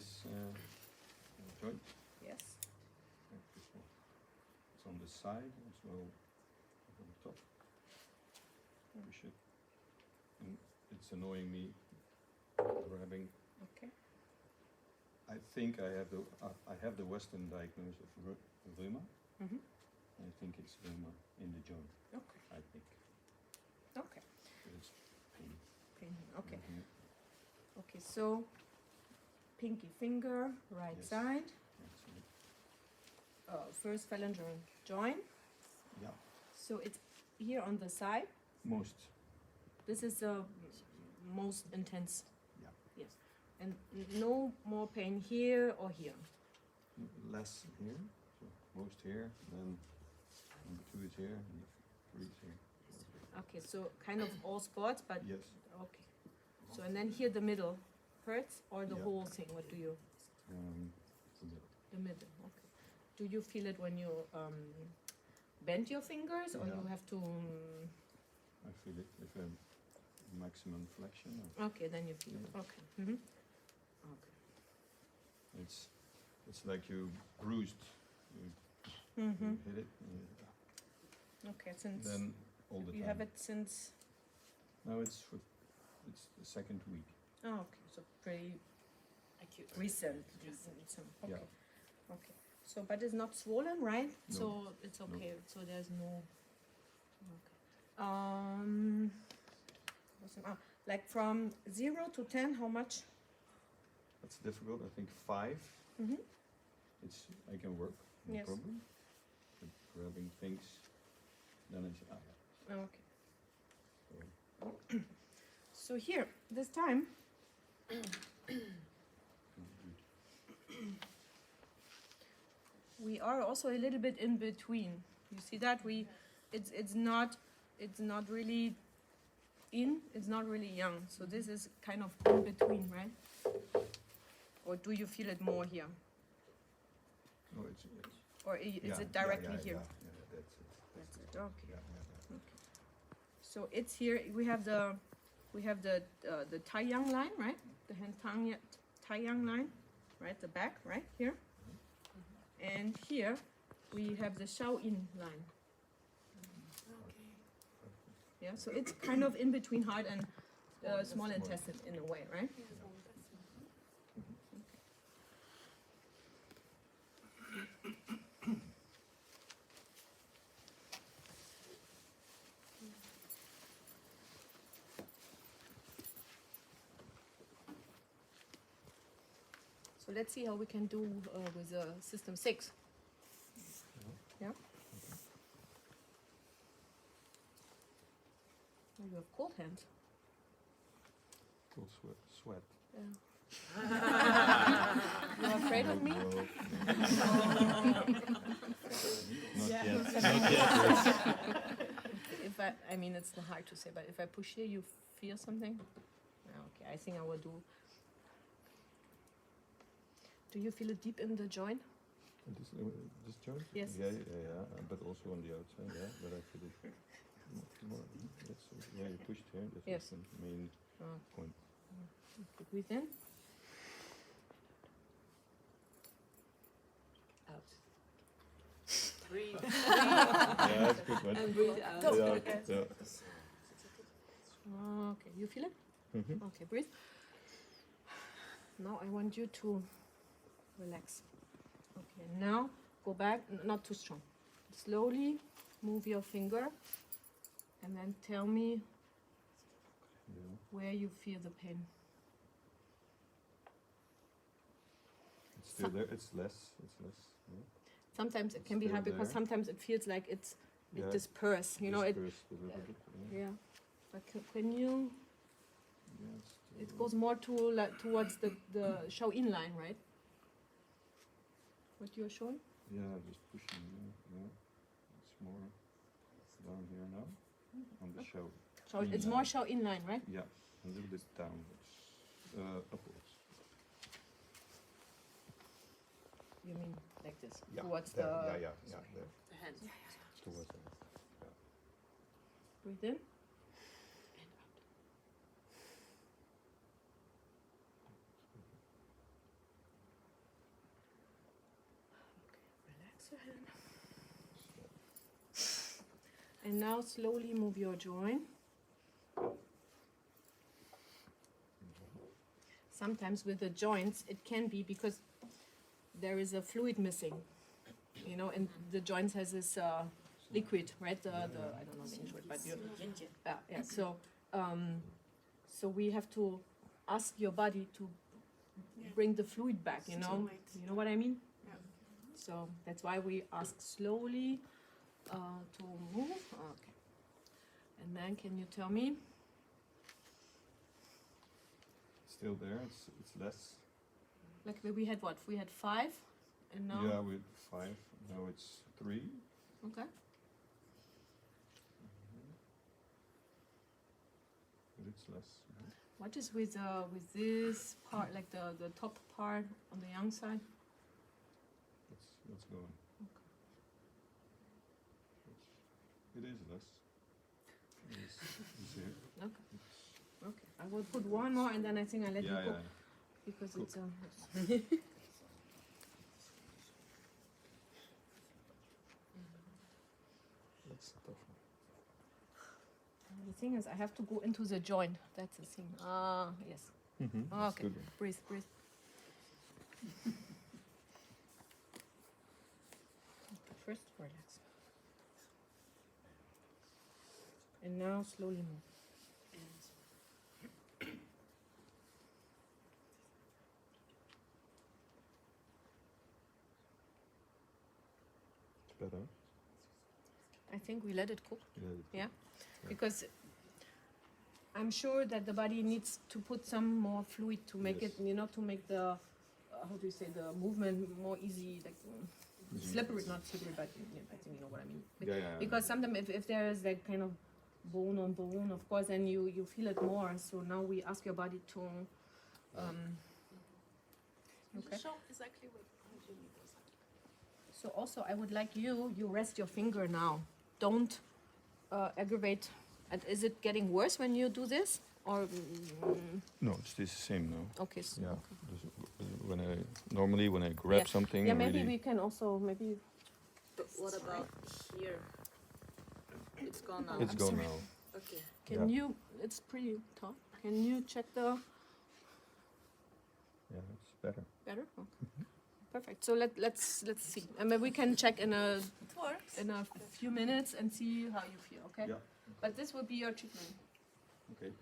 this joint. Yes. It's on the side as well as on the top. Push it. And it's annoying me grabbing. Okay. I think I have the Western diagnosis of rheuma. Mm-hmm. I think it's rheuma in the joint. Okay. I think. Okay. It's pain. Pain. Okay. Mm-hmm. Okay. So, pinky finger, right Yes. side. That's it. First phalangeal joint. Yeah. So it's here on the side. Most. This is the most intense. Yeah. Yes. And no more pain here or here. Less here. So most here. Then number 2 is here. And 3 is here. Okay. So kind of all spots, but Yes. okay. So and then here the middle hurts or the Yeah. whole thing. What do you? The middle. The middle. Okay. Do you feel it when you bend your fingers, or Yeah. you have to? I feel it if a maximum flexion. Or Okay, then you feel it. Yeah. Okay. Mm-hmm. Okay. it's like you bruised. You Mm-hmm. hit it. Okay. Since Then all the you time. have it since. No, it's the second week. Oh, okay. So pretty Acute. recent. Okay. Yeah. Okay. So, but it's not swollen, right? No. So it's No. okay. So there's no. Okay. Like from 0 to 10, how much? That's difficult. I think 5. Mm-hmm. I can work. No Yes. problem. But grabbing things, then it's Okay. So, So here, this time, we are also a little bit in between. You see that it's not really in, it's not really young. So this is kind of in between, right? Or do you feel it more here? No, it's Or is yeah, it directly yeah, here? Yeah, that's it. That's it. Okay. Yeah. So it's here. We have the Taiyang line, right? The hand Taiyang line, right? The back, right here. And here we have the Shaoyin line. Yeah. So it's kind of in between heart and small intestine in a way, right? So let's see how we can do with system 6. Yeah. Oh, you have cold hands. Full sweat. Yeah. You're afraid of me? No. Not Yeah. yet. Not yet. If I mean, it's hard to say, but if I push here, you feel something? Okay, I think I will do. Do you feel it deep in the joint? This joint? Yes. Yeah, but also on the outside, yeah. But I feel it more. That's where you pushed here. That's Yes. the main point. Okay, breathe in. Out. Breathe. Yeah, that's a good one. And breathe out. Yeah. Okay, you feel it? Mhm. Okay, breathe. Now I want you to relax. Okay, now go back, not too strong. Slowly move your finger and then tell me Yeah. where you feel the pain. It's still there. It's less. Yeah. Sometimes it can be Still hard because there. sometimes it feels like it Yeah, disperses. You know, it. dispersed a little bit. Yeah. But can you? Yeah, It still- goes more to like towards the Shaoyin line, right? What you're showing? Yeah, just pushing. Yeah. It's more down here now on the show. So it's more Shaoyin line, right? Yeah, a little bit downwards, upwards. You mean like this? Yeah, Towards there, the. there. The hand. Towards there. Breathe in. And now slowly move your joint. Sometimes with the joints, it can be because there is a fluid missing, you know, and the joints has this liquid, right? The I don't know the English word, but you, yeah. So we have to ask your body to bring the fluid back, you know. You know what I mean? Yeah. So that's why we ask slowly to move. Okay. And then can you tell me? Still there, it's less. Like we had what? We had 5, and now. Yeah, with 5, now it's 3. Okay. But it's less. What is with this part, like the top part on the young side? What's going? It is less. It's here. Okay. Okay. I will put one more, and then I think I let you go because Cool. it's That's tough. The thing is, I have to go into the joint. That's the thing. Ah, yes. Okay. Breathe, breathe. First, relax. And now slowly move. It's better. I think we let it cook. Yeah. Because I'm sure that the body needs to put some more fluid to make Yes. it, you know, to make the, how do you say, the movement more easy, like slippery, not slippery, but I think you know what I mean. Yeah. Because sometimes if there is that kind of bone on bone, of course, then you feel it more. So now we ask your body to, okay. Show exactly what you need those. So also I would like you rest your finger now. Don't aggravate. And is it getting worse when you do this? Or No, it's the same now. okay. So, Yeah. okay. Normally when I grab something, Yeah, maybe really, we can also maybe. But what about here? It's gone now. it's I'm gone sorry. now. Okay. Can you? It's pretty tough. Can you check the Yeah, it's better. better? Okay. Perfect. So let's see. I mean, we can check It works. in a few minutes and see how you feel. Okay. Yeah. But this will be your treatment. Okay.